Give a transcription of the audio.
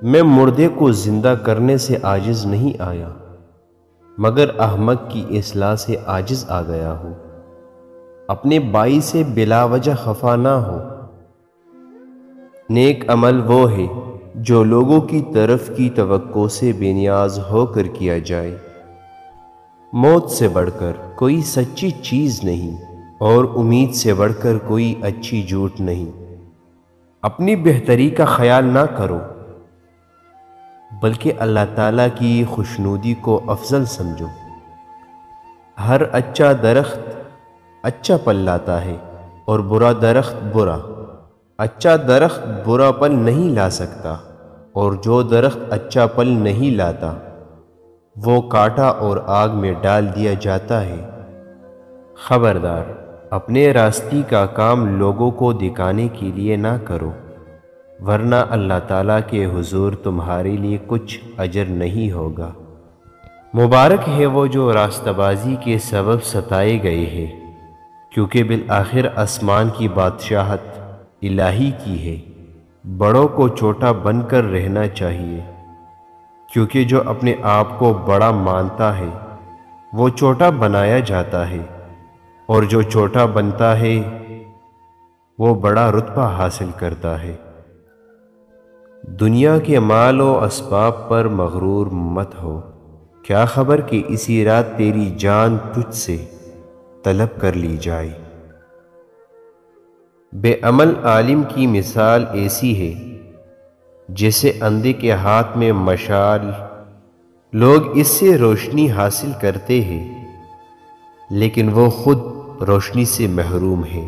میں مردے کو زندہ کرنے سے عاجز نہیں آیا، مگر احمق کی اصلاح سے عاجز آ گیا ہوں۔ اپنے بائی سے بلا وجہ خفا نہ ہو۔ نیک عمل وہ ہے جو لوگوں کی طرف کی توقع سے بے نیاز ہو کر کیا جائے۔ موت سے بڑھ کر کوئی سچی چیز نہیں، اور امید سے بڑھ کر کوئی اچھی جھوٹ نہیں۔ اپنی بہتری کا خیال نہ کرو، بلکہ اللہ تعالیٰ کی خوشنودی کو افضل سمجھو۔ ہر اچھا درخت اچھا پھل لاتا ہے، اور برا درخت برا۔ اچھا درخت برا پھل نہیں لا سکتا، اور جو درخت اچھا پھل نہیں لاتا وہ کاٹا اور آگ میں ڈال دیا جاتا ہے۔ خبردار، اپنے راستے کا کام لوگوں کو دکھانے کے لیے نہ کرو، ورنہ اللہ تعالیٰ کے حضور تمہارے لیے کچھ اجر نہیں ہوگا۔ مبارک ہے وہ جو راستہ بازی کے سبب ستائے گئے ہیں، کیونکہ بالآخر آسمان کی بادشاہت الہی کی ہے۔ بڑوں کو چھوٹا بن کر رہنا چاہیے، کیونکہ جو اپنے آپ کو بڑا مانتا ہے وہ چھوٹا بنایا جاتا ہے، اور جو چھوٹا بنتا ہے وہ بڑا رتبہ حاصل کرتا ہے۔ دنیا کے مال و اسباب پر مغرور مت ہو، کیا خبر کہ اسی رات تیری جان تجھ سے طلب کر لی جائے۔ بے عمل عالم کی مثال ایسی ہے جیسے اندھے کے ہاتھ میں مشال۔ لوگ اس سے روشنی حاصل کرتے ہیں، لیکن وہ خود روشنی سے محروم ہے۔